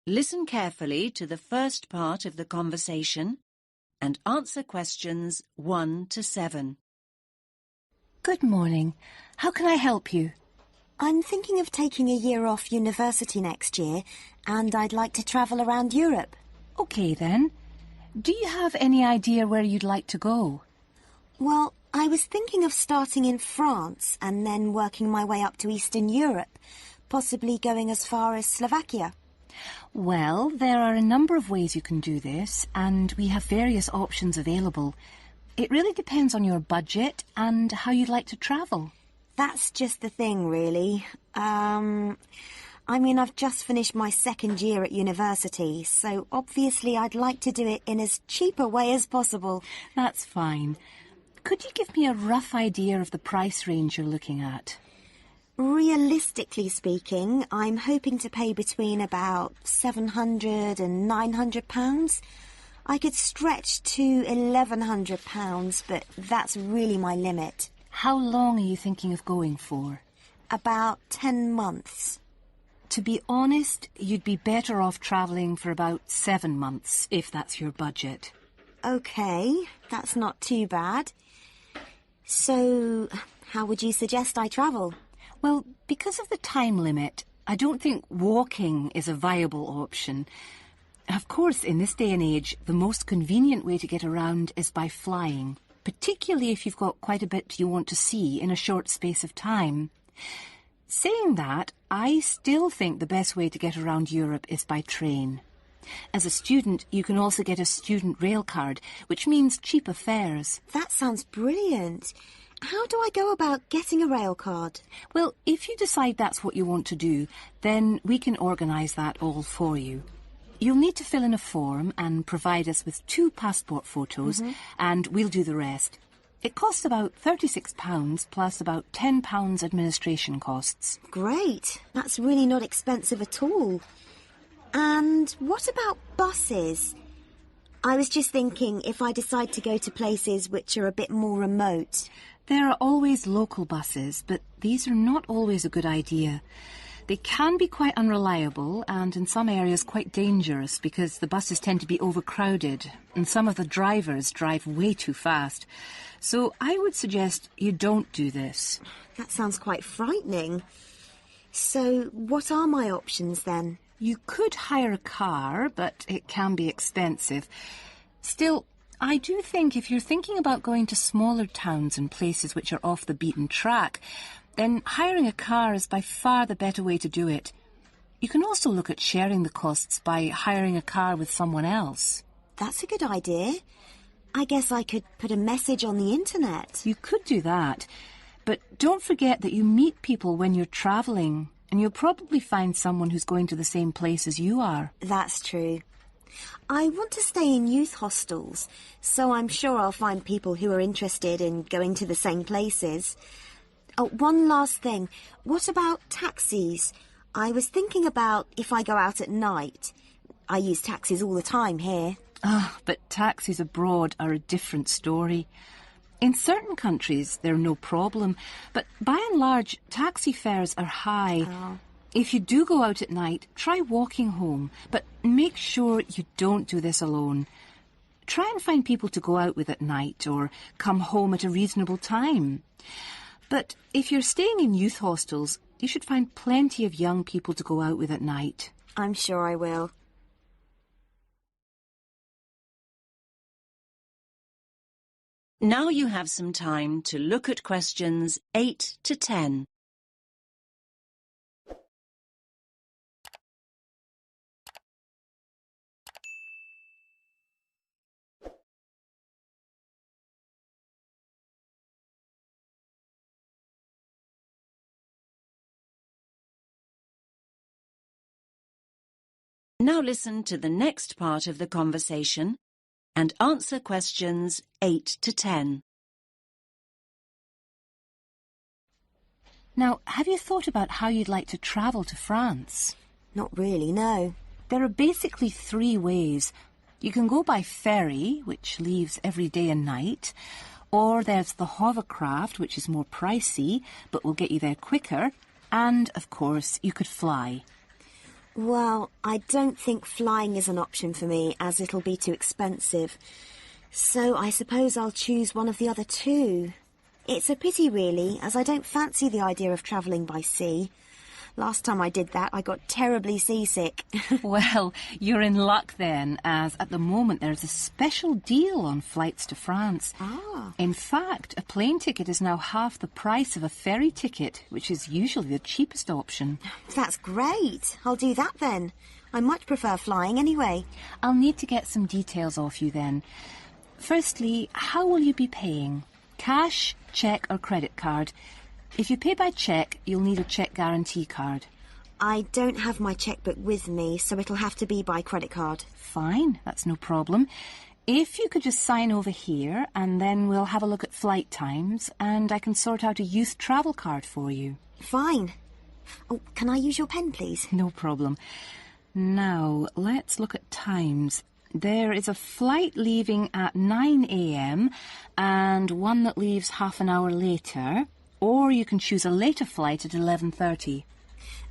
Listen carefully to the first part of the conversation and answer questions 1 to 7. Good morning. How can I help you? I'm thinking of taking a year off university next year, and I'd like to travel around Europe. OK then. Do you have any idea where you'd like to go? Well, I was thinking of starting in France and then working my way up to Eastern Europe, possibly going as far as Slovakia. Well, there are a number of ways you can do this, and we have various options available. It really depends on your budget and how you'd like to travel. That's just the thing, really. I've just finished my second year at university, so obviously I'd like to do it in as cheap a way as possible. That's fine. Could you give me a rough idea of the price range you're looking at? Realistically speaking, I'm hoping to pay between about £700 and £900. I could stretch to £1,100, but that's really my limit. How long are you thinking of going for? About 10 months. To be honest, you'd be better off travelling for about 7 months, if that's your budget. OK, that's not too bad. So, how would you suggest I travel? Well, because of the time limit, I don't think walking is a viable option. Of course, in this day and age, the most convenient way to get around is by flying, particularly if you've got quite a bit you want to see in a short space of time. Saying that, I still think the best way to get around Europe is by train. As a student, you can also get a student rail card, which means cheaper fares. That sounds brilliant. How do I go about getting a rail card? Well, if you decide that's what you want to do, then we can organise that all for you. You'll need to fill in a form and provide us with 2 passport photos, and we'll do the rest. It costs about £36 plus about £10 administration costs. Great. That's really not expensive at all. And what about buses? I was just thinking if I decide to go to places which are a bit more remote. There are always local buses, but these are not always a good idea. They can be quite unreliable and in some areas quite dangerous because the buses tend to be overcrowded and some of the drivers drive way too fast. So I would suggest you don't do this. That sounds quite frightening. So what are my options then? You could hire a car, but it can be expensive. Still, I do think if you're thinking about going to smaller towns and places which are off the beaten track, then hiring a car is by far the better way to do it. You can also look at sharing the costs by hiring a car with someone else. That's a good idea. I guess I could put a message on the internet. You could do that, but don't forget that you meet people when you're travelling, and you'll probably find someone who's going to the same place as you are. That's true. I want to stay in youth hostels, so I'm sure I'll find people who are interested in going to the same places. Oh, one last thing. What about taxis? I was thinking about if I go out at night. I use taxis all the time here. But taxis abroad are a different story. In certain countries, they're no problem, but by and large, taxi fares are high. Oh. If you do go out at night, try walking home, but make sure you don't do this alone. Try and find people to go out with at night or come home at a reasonable time. But if you're staying in youth hostels, you should find plenty of young people to go out with at night. I'm sure I will. Now you have some time to look at questions 8 to 10. Now listen to the next part of the conversation and answer questions 8 to 10. Now, have you thought about how you'd like to travel to France? Not really, no. There are basically 3 ways. You can go by ferry, which leaves every day and night, or there's the hovercraft, which is more pricey, but will get you there quicker, and, of course, you could fly. Well, I don't think flying is an option for me, as it'll be too expensive. So I suppose I'll choose one of the other two. It's a pity, really, as I don't fancy the idea of travelling by sea. Last time I did that, I got terribly seasick. Well, you're in luck then, as at the moment there's a special deal on flights to France. Ah. In fact, a plane ticket is now half the price of a ferry ticket, which is usually the cheapest option. That's great. I'll do that then. I much prefer flying anyway. I'll need to get some details off you then. Firstly, how will you be paying? Cash, cheque or credit card? If you pay by cheque, you'll need a cheque guarantee card. I don't have my chequebook with me, so it'll have to be by credit card. Fine, that's no problem. If you could just sign over here, and then we'll have a look at flight times, and I can sort out a youth travel card for you. Fine. Oh, can I use your pen, please? No problem. Now, let's look at times. There is a flight leaving at 9 a.m. and one that leaves half an hour later, or you can choose a later flight at 11:30.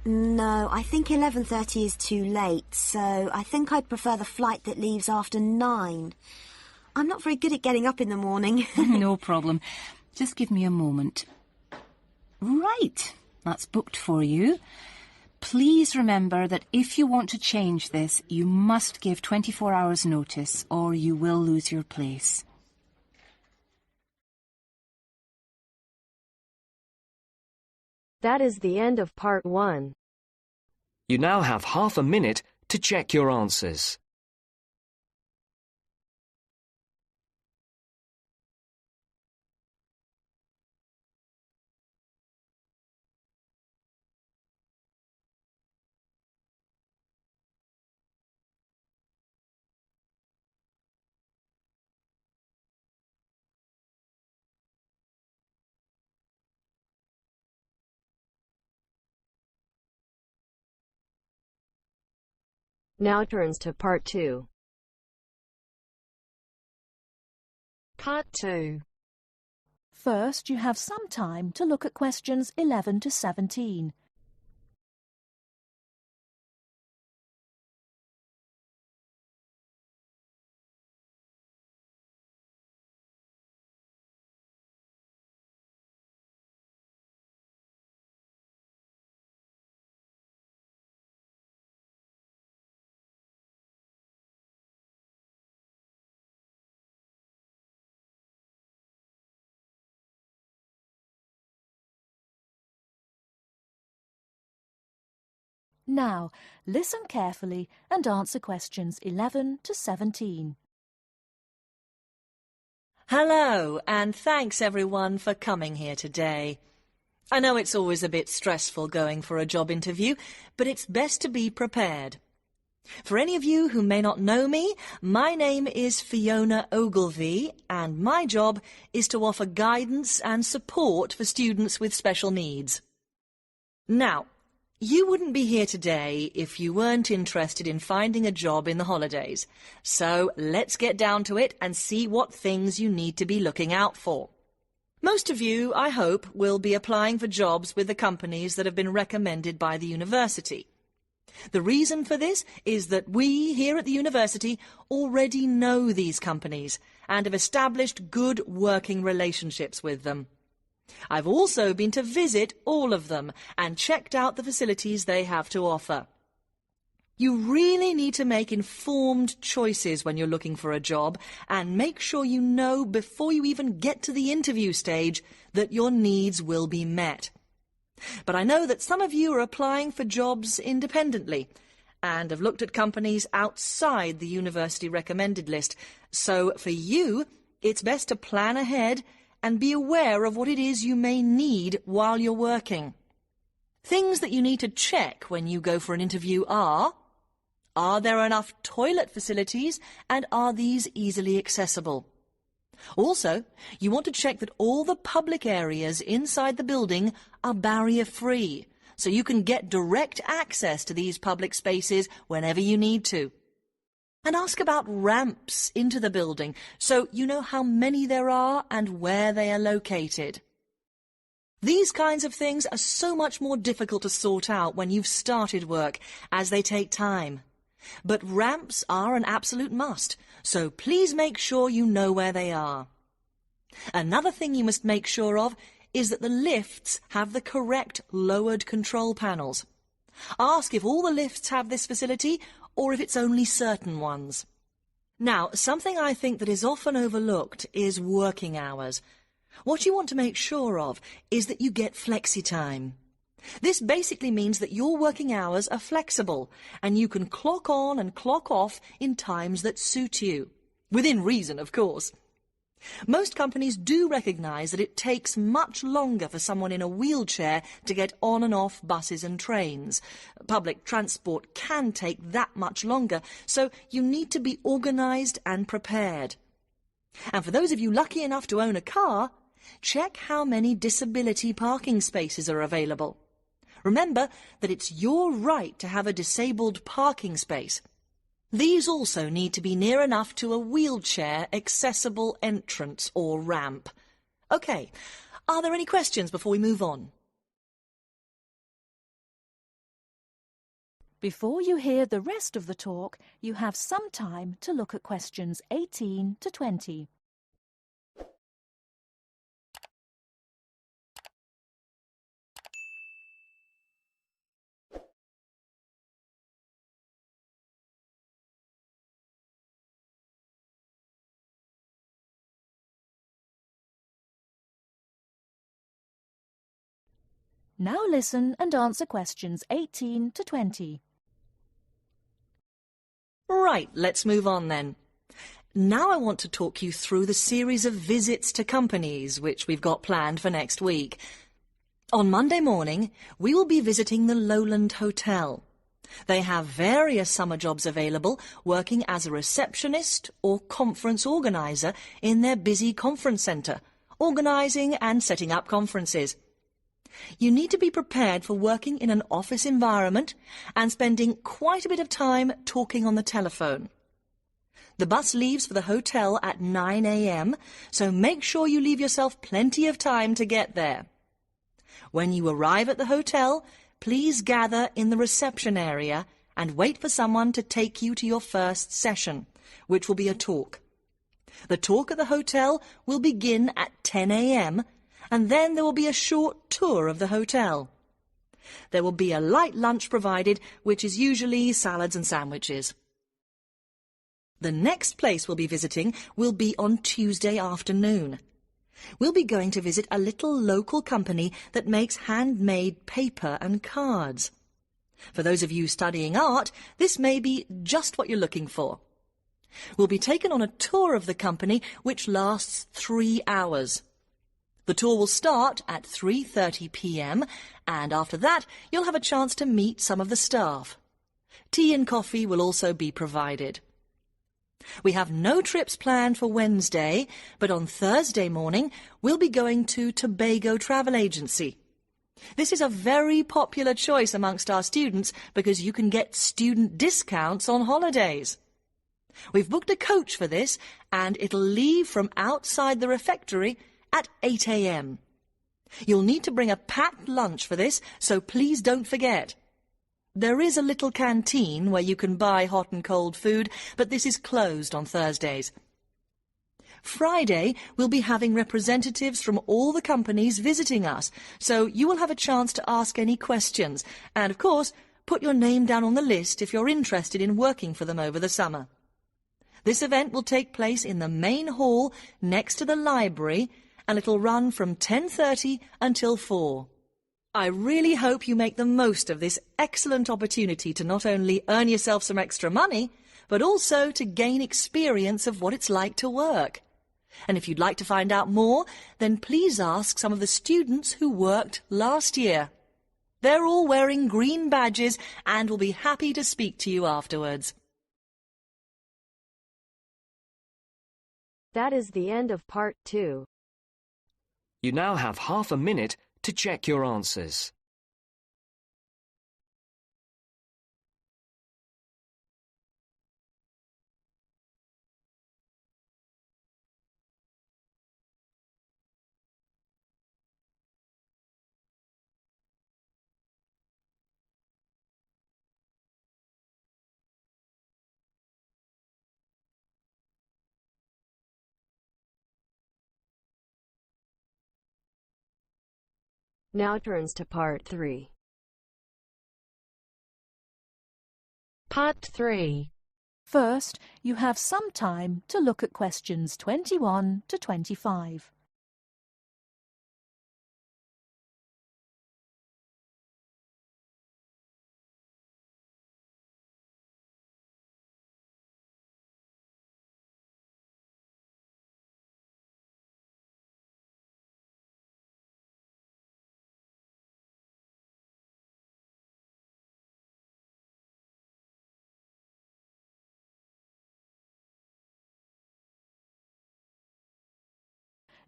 No, I think 11:30 is too late, so I think I'd prefer the flight that leaves after 9. I'm not very good at getting up in the morning. No problem. Just give me a moment. Right, that's booked for you. Please remember that if you want to change this, you must give 24 hours notice or you will lose your place. That is the end of part 1. You now have half a minute to check your answers. Now turns to part 2. Part 2. First, you have some time to look at questions 11 to 17. Now, listen carefully and answer questions 11 to 17. Hello, and thanks everyone for coming here today. I know it's always a bit stressful going for a job interview, but it's best to be prepared. For any of you who may not know me, my name is Fiona Ogilvie, and my job is to offer guidance and support for students with special needs. Now, you wouldn't be here today if you weren't interested in finding a job in the holidays. So let's get down to it and see what things you need to be looking out for. Most of you, I hope, will be applying for jobs with the companies that have been recommended by the university. The reason for this is that we here at the university already know these companies and have established good working relationships with them. I've also been to visit all of them and checked out the facilities they have to offer. You really need to make informed choices when you're looking for a job and make sure you know before you even get to the interview stage that your needs will be met. But I know that some of you are applying for jobs independently and have looked at companies outside the university recommended list. So for you, it's best to plan ahead and be aware of what it is you may need while you're working. Things that you need to check when you go for an interview are there enough toilet facilities and are these easily accessible? Also, you want to check that all the public areas inside the building are barrier-free, so you can get direct access to these public spaces whenever you need to. And ask about ramps into the building, so you know how many there are and where they are located. These kinds of things are so much more difficult to sort out when you've started work, as they take time. But ramps are an absolute must, so please make sure you know where they are. Another thing you must make sure of is that the lifts have the correct lowered control panels. Ask if all the lifts have this facility or if it's only certain ones. Now, something I think that is often overlooked is working hours. What you want to make sure of is that you get flexi time. This basically means that your working hours are flexible and you can clock on and clock off in times that suit you. Within reason, of course. Most companies do recognise that it takes much longer for someone in a wheelchair to get on and off buses and trains. Public transport can take that much longer, so you need to be organised and prepared. And for those of you lucky enough to own a car, check how many disability parking spaces are available. Remember that it's your right to have a disabled parking space. These also need to be near enough to a wheelchair accessible entrance or ramp. OK, are there any questions before we move on? Before you hear the rest of the talk, you have some time to look at questions 18 to 20. Now listen and answer questions 18 to 20. Right, let's move on then. Now I want to talk you through the series of visits to companies which we've got planned for next week. On Monday morning, we will be visiting the Lowland Hotel. They have various summer jobs available, working as a receptionist or conference organiser in their busy conference centre, organising and setting up conferences. You need to be prepared for working in an office environment and spending quite a bit of time talking on the telephone. The bus leaves for the hotel at 9 a.m, so make sure you leave yourself plenty of time to get there. When you arrive at the hotel, please gather in the reception area and wait for someone to take you to your first session, which will be a talk. The talk at the hotel will begin at 10 a.m, and then there will be a short tour of the hotel. There will be a light lunch provided, which is usually salads and sandwiches. The next place we'll be visiting will be on Tuesday afternoon. We'll be going to visit a little local company that makes handmade paper and cards. For those of you studying art, this may be just what you're looking for. We'll be taken on a tour of the company which lasts 3 hours. The tour will start at 3:30 p.m, and after that you'll have a chance to meet some of the staff. Tea and coffee will also be provided. We have no trips planned for Wednesday, but on Thursday morning we'll be going to Tobago Travel Agency. This is a very popular choice amongst our students because you can get student discounts on holidays. We've booked a coach for this, and it'll leave from outside the refectory at 8 a.m. You'll need to bring a packed lunch for this, so please don't forget. There is a little canteen where you can buy hot and cold food, but this is closed on Thursdays. Friday, we'll be having representatives from all the companies visiting us, so you will have a chance to ask any questions, and of course, put your name down on the list if you're interested in working for them over the summer. This event will take place in the main hall next to the library, and it'll run from 10:30 until 4. I really hope you make the most of this excellent opportunity to not only earn yourself some extra money, but also to gain experience of what it's like to work. And if you'd like to find out more, then please ask some of the students who worked last year. They're all wearing green badges and will be happy to speak to you afterwards. That is the end of part 2. You now have half a minute to check your answers. Now turns to Part 3. Part 3. First, you have some time to look at questions 21 to 25.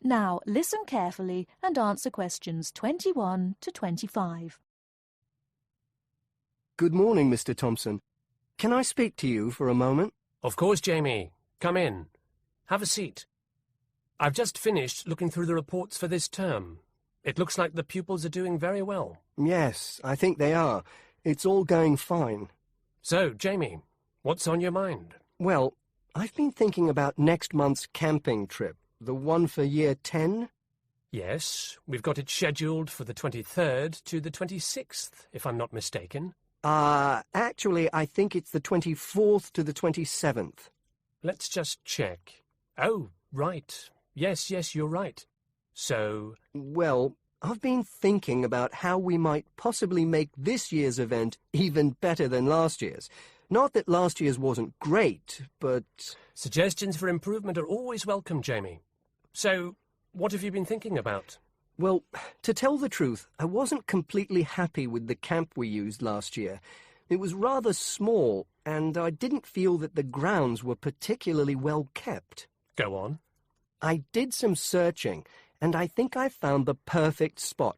Now listen carefully and answer questions 21 to 25. Good morning, Mr. Thompson. Can I speak to you for a moment? Of course, Jamie. Come in. Have a seat. I've just finished looking through the reports for this term. It looks like the pupils are doing very well. Yes, I think they are. It's all going fine. So, Jamie, what's on your mind? Well, I've been thinking about next month's camping trip, the one for Year 10. Yes, we've got it scheduled for the 23rd to the 26th, if I'm not mistaken. Actually, I think it's the 24th to the 27th. Let's just check. Oh, right. Yes, you're right. So... Well, I've been thinking about how we might possibly make this year's event even better than last year's. Not that last year's wasn't great, but... Suggestions for improvement are always welcome, Jamie. So, what have you been thinking about? Well, to tell the truth, I wasn't completely happy with the camp we used last year. It was rather small, and I didn't feel that the grounds were particularly well kept. Go on. I did some searching, and I think I found the perfect spot.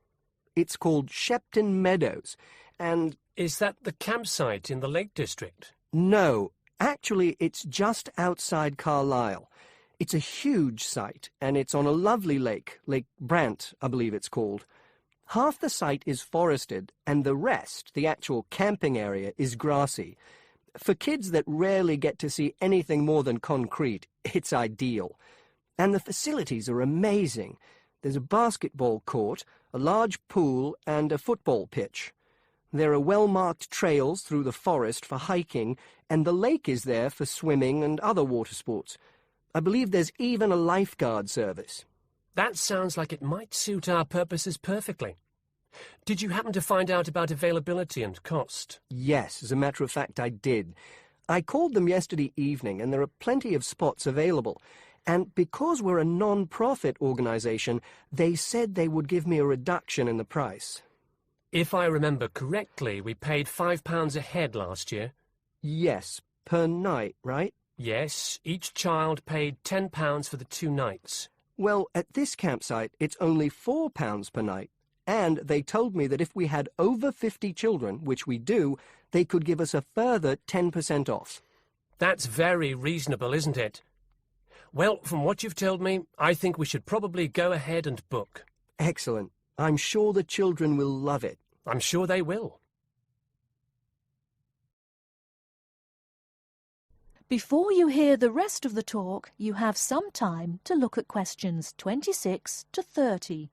It's called Shepton Meadows, and... Is that the campsite in the Lake District? No, actually it's just outside Carlisle. It's a huge site, and it's on a lovely lake, Lake Brant, I believe it's called. Half the site is forested, and the rest, the actual camping area, is grassy. For kids that rarely get to see anything more than concrete, it's ideal. And the facilities are amazing. There's a basketball court, a large pool, and a football pitch. There are well-marked trails through the forest for hiking, and the lake is there for swimming and other water sports. I believe there's even a lifeguard service. That sounds like it might suit our purposes perfectly. Did you happen to find out about availability and cost? Yes, as a matter of fact, I did. I called them yesterday evening, and there are plenty of spots available. And because we're a non-profit organisation, they said they would give me a reduction in the price. If I remember correctly, we paid £5 a head last year. Yes, per night, right? Yes, each child paid £10 for the 2 nights. Well, at this campsite, it's only £4 per night. And they told me that if we had over 50 children, which we do, they could give us a further 10% off. That's very reasonable, isn't it? Well, from what you've told me, I think we should probably go ahead and book. Excellent. I'm sure the children will love it. I'm sure they will. Before you hear the rest of the talk, you have some time to look at questions 26 to 30.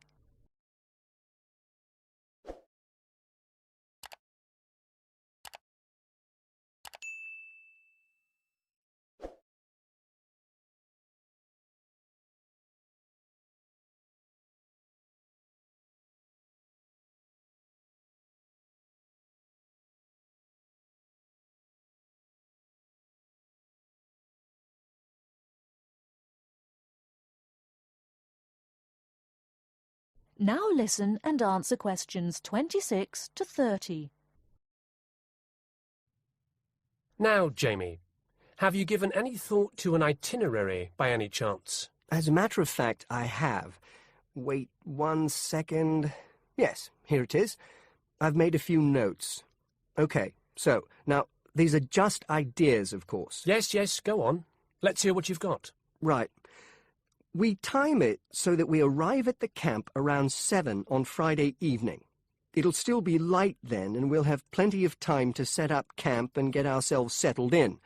Now listen and answer questions 26 to 30. Now, Jamie, have you given any thought to an itinerary by any chance? As a matter of fact, I have. Wait 1 second. Yes, here it is. I've made a few notes. Okay, so, now, these are just ideas, of course. Yes, go on. Let's hear what you've got. Right. We time it so that we arrive at the camp around 7 on Friday evening. It'll still be light then, and we'll have plenty of time to set up camp and get ourselves settled in.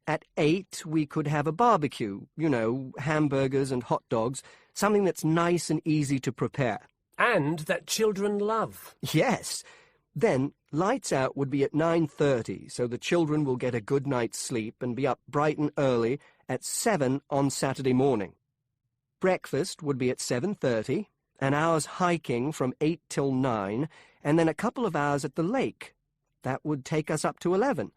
At 8, we could have a barbecue, you know, hamburgers and hot dogs, something that's nice and easy to prepare. And that children love. Yes. Then lights out would be at 9:30, so the children will get a good night's sleep and be up bright and early at 7 on Saturday morning. Breakfast would be at 7:30, an hour's hiking from 8 till 9, and then a couple of hours at the lake. That would take us up to 11.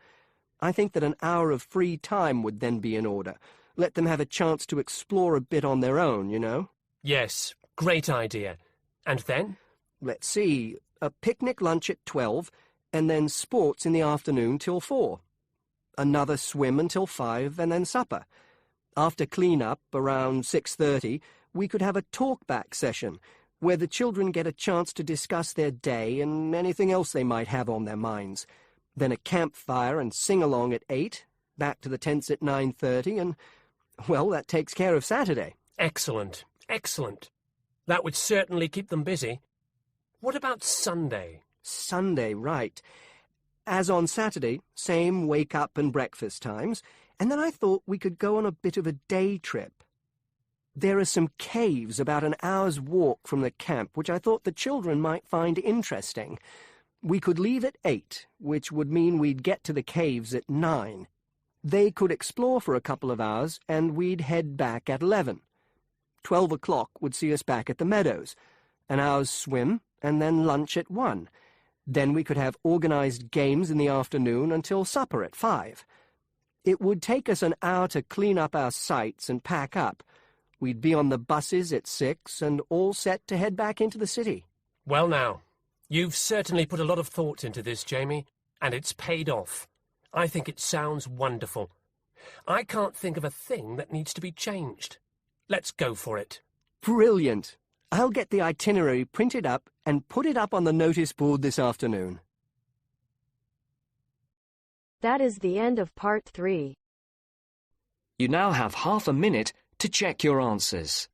I think that an hour of free time would then be in order. Let them have a chance to explore a bit on their own, you know. Yes, great idea. And then? Let's see, a picnic lunch at 12, and then sports in the afternoon till 4. Another swim until 5, and then supper. After clean-up, around 6:30, we could have a talk-back session, where the children get a chance to discuss their day and anything else they might have on their minds. Then a campfire and sing-along at 8, back to the tents at 9:30, and, well, that takes care of Saturday. Excellent, excellent. That would certainly keep them busy. What about Sunday? Sunday, right. As on Saturday, same wake-up and breakfast times, and then I thought we could go on a bit of a day trip. There are some caves about an hour's walk from the camp, which I thought the children might find interesting. We could leave at 8, which would mean we'd get to the caves at 9. They could explore for a couple of hours, and we'd head back at 11. 12 o'clock would see us back at the meadows. An hour's swim, and then lunch at 1. Then we could have organised games in the afternoon until supper at 5. It would take us an hour to clean up our sites and pack up. We'd be on the buses at 6 and all set to head back into the city. Well now, you've certainly put a lot of thought into this, Jamie, and it's paid off. I think it sounds wonderful. I can't think of a thing that needs to be changed. Let's go for it. Brilliant. I'll get the itinerary printed up and put it up on the notice board this afternoon. That is the end of part 3. You now have half a minute to check your answers.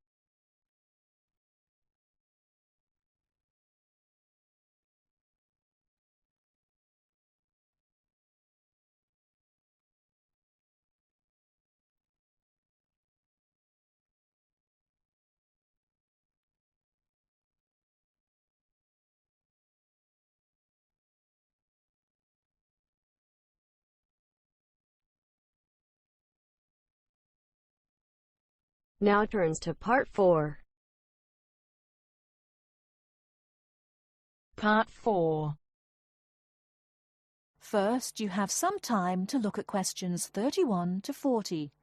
Now turns to part 4. Part 4. First, you have some time to look at questions 31 to 40.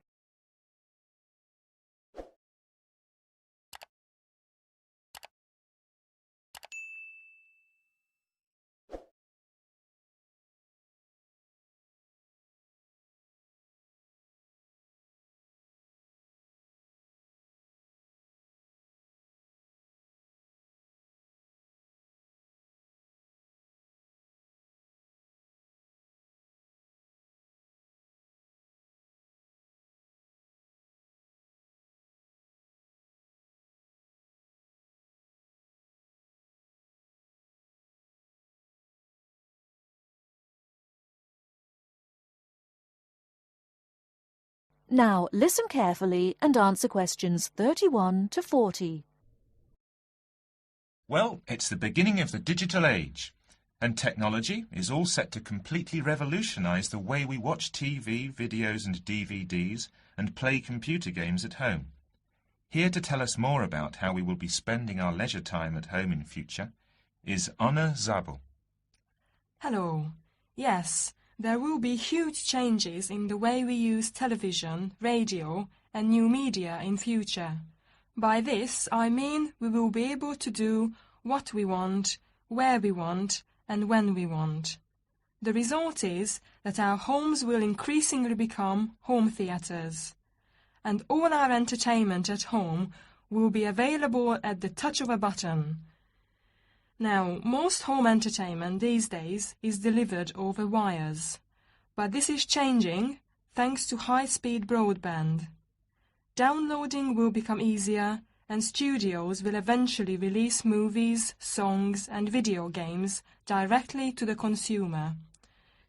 Now listen carefully and answer questions 31 to 40. Well, it's the beginning of the digital age, and technology is all set to completely revolutionise the way we watch TV, videos and DVDs and play computer games at home. Here to tell us more about how we will be spending our leisure time at home in future is Anna Zabel. Hello. Yes. There will be huge changes in the way we use television, radio and new media in future. By this, I mean we will be able to do what we want, where we want and when we want. The result is that our homes will increasingly become home theatres, and all our entertainment at home will be available at the touch of a button. Now, most home entertainment these days is delivered over wires, but this is changing thanks to high-speed broadband. Downloading will become easier, and studios will eventually release movies, songs and video games directly to the consumer.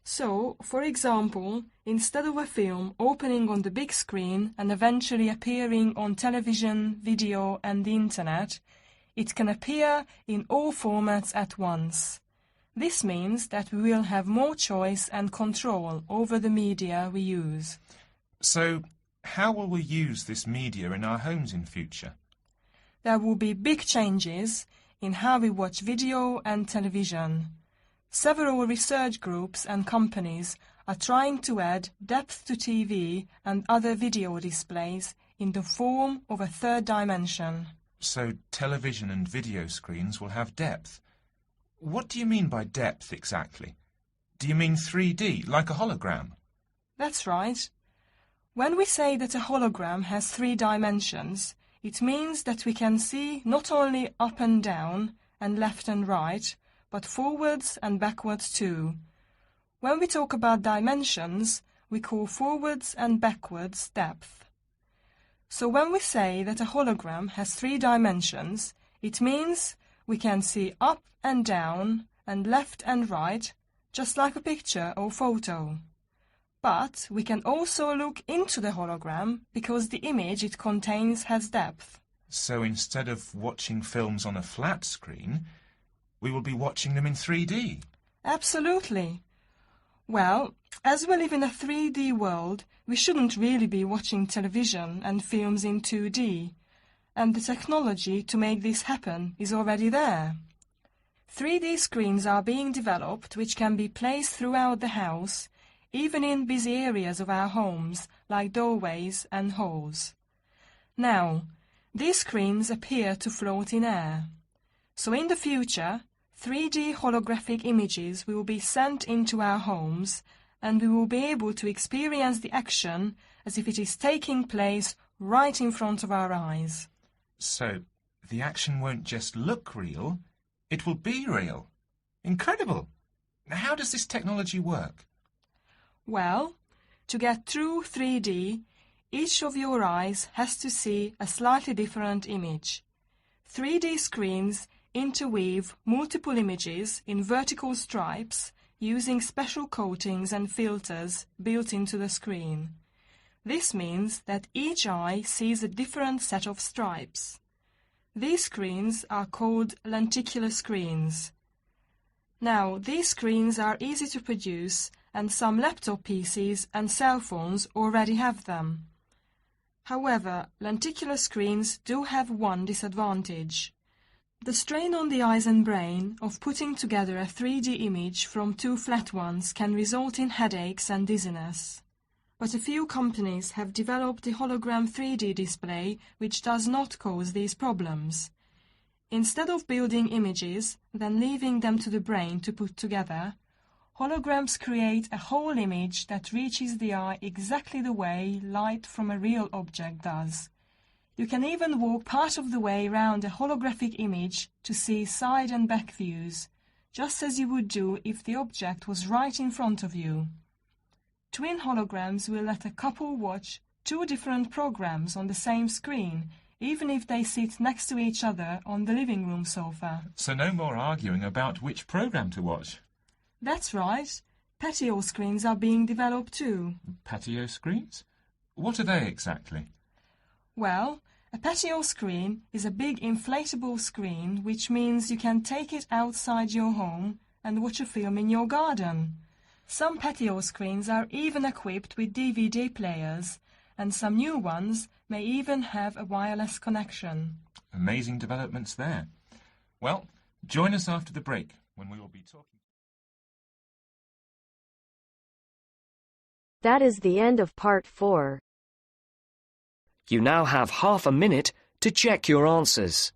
So, for example, instead of a film opening on the big screen and eventually appearing on television, video and the internet, It can appear in all formats at once. This means that we will have more choice and control over the media we use. So, how will we use this media in our homes in future? There will be big changes in how we watch video and television. Several research groups and companies are trying to add depth to TV and other video displays in the form of a third dimension. So television and video screens will have depth. What do you mean by depth exactly? Do you mean 3D, like a hologram? That's right. When we say that a hologram has 3 dimensions, it means that we can see not only up and down and left and right, but forwards and backwards too. When we talk about dimensions, we call forwards and backwards depth. So when we say that a hologram has 3 dimensions, it means we can see up and down and left and right, just like a picture or photo. But we can also look into the hologram because the image it contains has depth. So instead of watching films on a flat screen, we will be watching them in 3D? Absolutely. Well, as we live in a 3D world, we shouldn't really be watching television and films in 2D, and the technology to make this happen is already there. 3D screens are being developed which can be placed throughout the house, even in busy areas of our homes, like doorways and halls. Now, these screens appear to float in air. So in the future, 3D holographic images will be sent into our homes, and we will be able to experience the action as if it is taking place right in front of our eyes. So, the action won't just look real, it will be real. Incredible! How does this technology work? Well, to get true 3D, each of your eyes has to see a slightly different image. 3D screens interweave multiple images in vertical stripes using special coatings and filters built into the screen. This means that each eye sees a different set of stripes. These screens are called lenticular screens. Now, these screens are easy to produce, and some laptop PCs and cell phones already have them. However, lenticular screens do have one disadvantage. The strain on the eyes and brain of putting together a 3D image from 2 flat ones can result in headaches and dizziness. But a few companies have developed a hologram 3D display which does not cause these problems. Instead of building images, then leaving them to the brain to put together, holograms create a whole image that reaches the eye exactly the way light from a real object does. You can even walk part of the way around a holographic image to see side and back views, just as you would do if the object was right in front of you. Twin holograms will let a couple watch 2 different programs on the same screen, even if they sit next to each other on the living room sofa. So no more arguing about which program to watch. That's right. Patio screens are being developed too. Patio screens? What are they exactly? Well, a patio screen is a big inflatable screen, which means you can take it outside your home and watch a film in your garden. Some patio screens are even equipped with DVD players, and some new ones may even have a wireless connection. Amazing developments there. Well, join us after the break when we will be talking. That is the end of part 4. You now have half a minute to check your answers.